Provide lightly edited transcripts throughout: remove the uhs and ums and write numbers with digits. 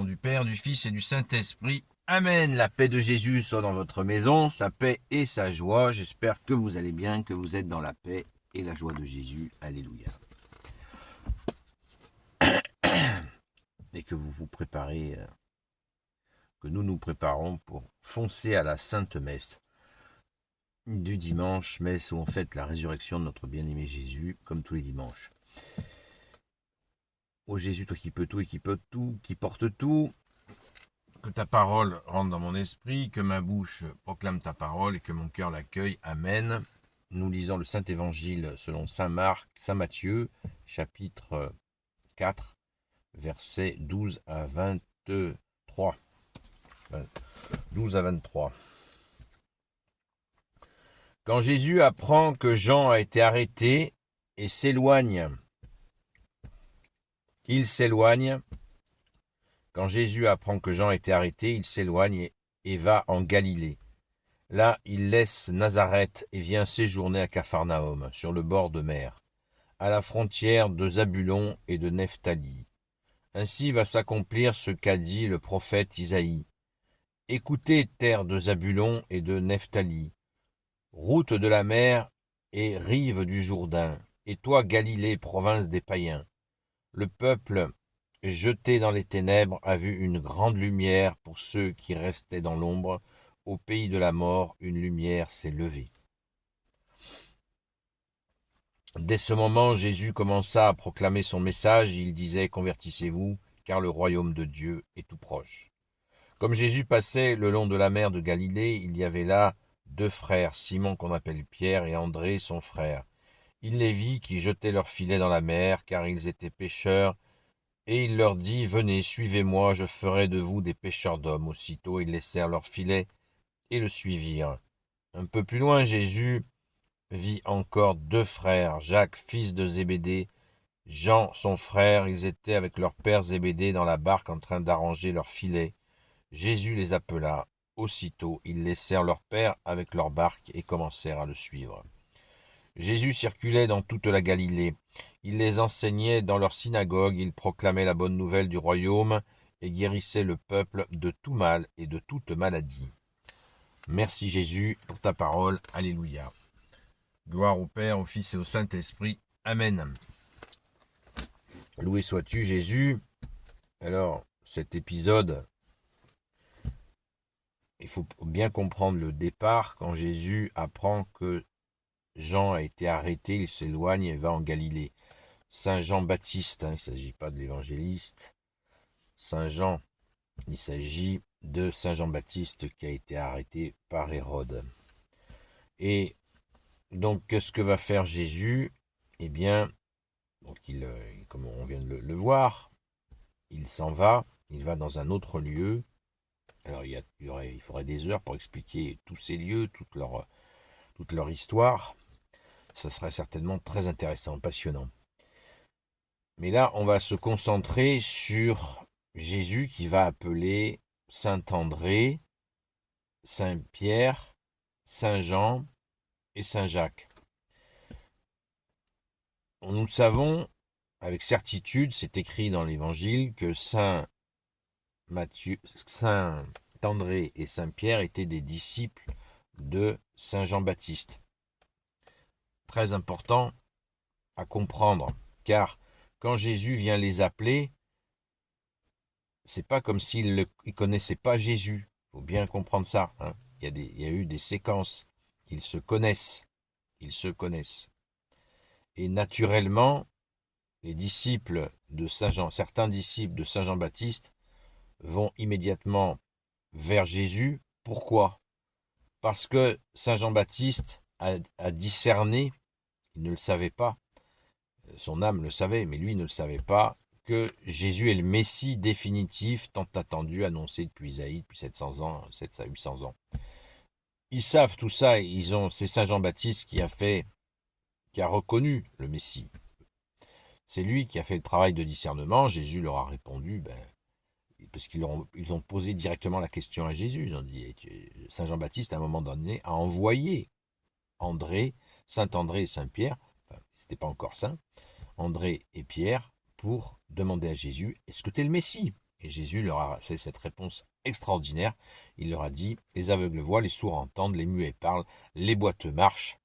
nom du Père, du Fils et du Saint-Esprit. Amen. La paix de Jésus soit dans votre maison, sa paix et sa joie. J'espère que vous allez bien, que vous êtes dans la paix et la joie de Jésus. Alléluia. Et que vous vous préparez, que nous nous préparons pour foncer à la Sainte Messe du dimanche, messe où on fête la résurrection de notre bien-aimé Jésus, comme tous les dimanches. Ô Jésus, toi qui peux tout et qui peut tout, qui porte tout, que ta parole rentre dans mon esprit, que ma bouche proclame ta parole et que mon cœur l'accueille. Amen. Nous lisons le Saint-Évangile selon Saint Marc, Saint Matthieu, chapitre 4, versets 12 à 23. 12 à 23. Quand Jésus apprend que Jean a été arrêté et s'éloigne, Quand Jésus apprend que Jean a été arrêté, il s'éloigne et va en Galilée. Là, il laisse Nazareth et vient séjourner à Capharnaüm, sur le bord de mer, à la frontière de Zabulon et de Nephtali. Ainsi va s'accomplir ce qu'a dit le prophète Isaïe. Écoutez, terre de Zabulon et de Nephtali, route de la mer et rive du Jourdain, et toi, Galilée, province des païens. Le peuple jeté dans les ténèbres a vu une grande lumière. Pour ceux qui restaient dans l'ombre, au pays de la mort, une lumière s'est levée. Dès ce moment, Jésus commença à proclamer son message. Il disait « Convertissez-vous, car le royaume de Dieu est tout proche ». Comme Jésus passait le long de la mer de Galilée, il y avait là 2 frères, Simon qu'on appelle Pierre et André son frère. Il les vit qui jetaient leurs filets dans la mer, car ils étaient pêcheurs. Et il leur dit, « Venez, suivez-moi, je ferai de vous des pêcheurs d'hommes. » Aussitôt, ils laissèrent leurs filets et le suivirent. Un peu plus loin, Jésus vit encore 2 frères, Jacques, fils de Zébédée, Jean, son frère. Ils étaient avec leur père Zébédée dans la barque en train d'arranger leurs filets. Jésus les appela. Aussitôt, ils laissèrent leur père avec leur barque et commencèrent à le suivre. Jésus circulait dans toute la Galilée. Il les enseignait dans leur synagogue, il proclamait la bonne nouvelle du royaume et guérissait le peuple de tout mal et de toute maladie. Merci Jésus pour ta parole. Alléluia. Gloire au Père, au Fils et au Saint-Esprit. Amen. Loué sois-tu Jésus. Alors, cet épisode, il faut bien comprendre le départ. Quand Jésus apprend que Jean a été arrêté, il s'éloigne et va en Galilée. Saint Jean-Baptiste, il ne s'agit pas de l'évangéliste. Saint Jean, il s'agit de Saint Jean-Baptiste qui a été arrêté par Hérode. Et donc, qu'est-ce que va faire Jésus? Eh bien, donc comme on vient de le voir, il s'en va, il va dans un autre lieu. Alors, il faudrait des heures pour expliquer tous ces lieux, toute leur histoire. Ça serait certainement très intéressant, passionnant. Mais là, on va se concentrer sur Jésus qui va appeler Saint André, Saint Pierre, Saint Jean et Saint Jacques. Nous savons avec certitude, c'est écrit dans l'Évangile, que Saint André et Saint Pierre étaient des disciples de Saint Jean-Baptiste. Très important à comprendre, car quand Jésus vient les appeler, c'est pas comme s'ils ne connaissaient pas Jésus. Il faut bien comprendre ça. Il y a eu des séquences. Ils se connaissent. Et naturellement, les disciples de Saint Jean, certains disciples de Saint Jean-Baptiste, vont immédiatement vers Jésus. Pourquoi? Parce que Saint Jean-Baptiste a discerné, il ne le savait pas, son âme le savait, mais lui ne le savait pas, que Jésus est le Messie définitif, tant attendu, annoncé depuis Isaïe, depuis 700 ans, 700 à 800 ans. Ils savent tout ça, c'est Saint Jean-Baptiste qui a reconnu le Messie. C'est lui qui a fait le travail de discernement. Jésus leur a répondu, parce qu'ils ont posé directement la question à Jésus. Ils ont dit, Saint Jean-Baptiste, à un moment donné, a envoyé Saint André et Saint Pierre, c'était pas encore saint, André et Pierre, pour demander à Jésus, est-ce que tu es le Messie? Et Jésus leur a fait cette réponse extraordinaire. Il leur a dit, les aveugles voient, les sourds entendent, les muets parlent, les boiteux marchent,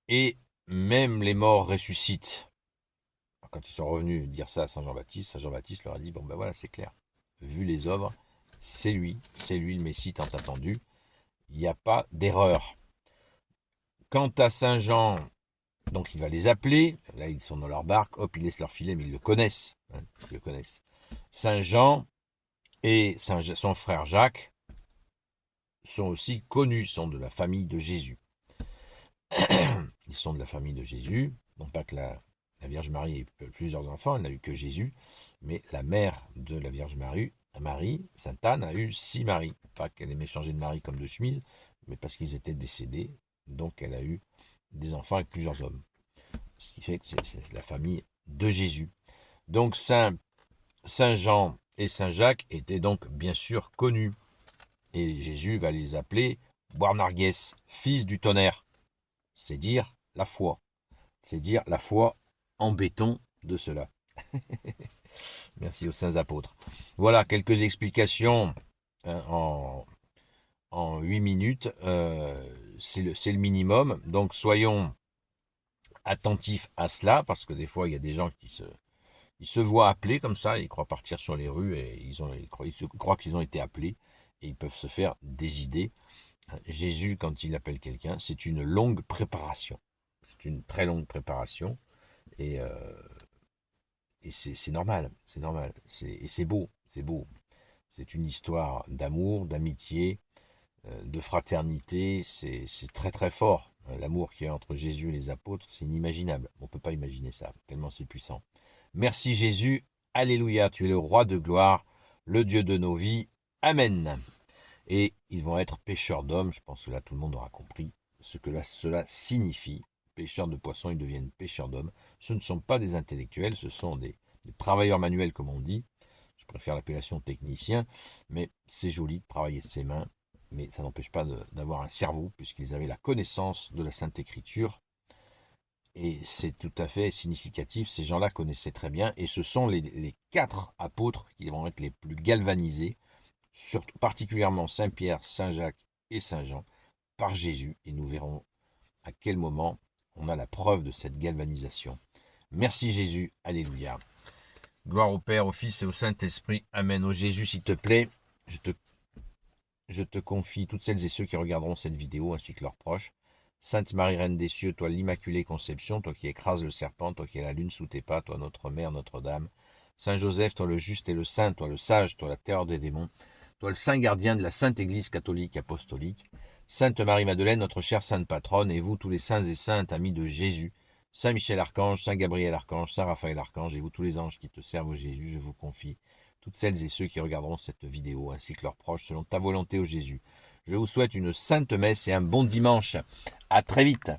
et même les morts ressuscitent. Quand ils sont revenus dire ça à Saint Jean-Baptiste leur a dit, bon ben voilà, c'est clair. Vu les œuvres, c'est lui le Messie tant attendu. Il n'y a pas d'erreur. Quant à Saint Jean, donc il va les appeler, là ils sont dans leur barque, hop, ils laissent leur filet, mais ils le connaissent. Ils le connaissent. Saint Jean et son frère Jacques sont aussi connus, sont de la famille de Jésus. Ils sont de la famille de Jésus, non pas que la Vierge Marie ait plusieurs enfants, elle n'a eu que Jésus, mais la mère de la Vierge Marie, Sainte Anne, a eu 6 maris. Pas qu'elle aimait changer de mari comme de chemise, mais parce qu'ils étaient décédés, donc elle a eu des enfants avec plusieurs hommes. Ce qui fait que c'est la famille de Jésus. Donc Saint Jean et Saint Jacques étaient donc bien sûr connus. Et Jésus va les appeler Boanerges, fils du tonnerre. C'est dire la foi. C'est dire la foi en béton de cela. Merci aux saints apôtres. Voilà quelques explications en 8 minutes. C'est le minimum. Donc soyons attentifs à cela, parce que des fois il y a des gens qui se voient appeler comme ça, ils croient partir sur les rues et ils croient qu'ils ont été appelés et ils peuvent se faire des idées. Jésus, quand il appelle quelqu'un, c'est une longue préparation. C'est une très longue préparation et c'est normal, c'est normal. Et c'est beau, c'est beau. C'est une histoire d'amour, d'amitié, de fraternité. C'est très très fort. L'amour qu'il y a entre Jésus et les apôtres, c'est inimaginable. On ne peut pas imaginer ça, tellement c'est puissant. Merci Jésus, alléluia, tu es le roi de gloire, le Dieu de nos vies, amen. Et ils vont être pêcheurs d'hommes, je pense que là tout le monde aura compris ce que cela signifie. Pêcheurs de poissons, ils deviennent pêcheurs d'hommes. Ce ne sont pas des intellectuels, ce sont des travailleurs manuels comme on dit. Je préfère l'appellation technicien, mais c'est joli de travailler de ses mains, mais ça n'empêche pas d'avoir un cerveau, puisqu'ils avaient la connaissance de la Sainte Écriture. Et c'est tout à fait significatif, ces gens-là connaissaient très bien, et ce sont les 4 apôtres qui vont être les plus galvanisés, surtout particulièrement Saint Pierre, Saint Jacques et Saint Jean, par Jésus, et nous verrons à quel moment on a la preuve de cette galvanisation. Merci Jésus, alléluia. Gloire au Père, au Fils et au Saint-Esprit, amen. Ô Jésus, s'il te plaît, je te confie toutes celles et ceux qui regarderont cette vidéo, ainsi que leurs proches. Sainte Marie, Reine des cieux, toi l'Immaculée Conception, toi qui écrases le serpent, toi qui as la lune sous tes pas, toi notre Mère, Notre-Dame. Saint Joseph, toi le juste et le saint, toi le sage, toi la terreur des démons, toi le saint gardien de la Sainte Église catholique apostolique. Sainte Marie-Madeleine, notre chère sainte patronne, et vous tous les saints et saintes amis de Jésus, Saint Michel Archange, Saint Gabriel Archange, Saint Raphaël Archange, et vous tous les anges qui te servent, ô Jésus, je vous confie toutes celles et ceux qui regarderont cette vidéo, ainsi que leurs proches, selon ta volonté, ô Jésus. Je vous souhaite une sainte messe et un bon dimanche. À très vite.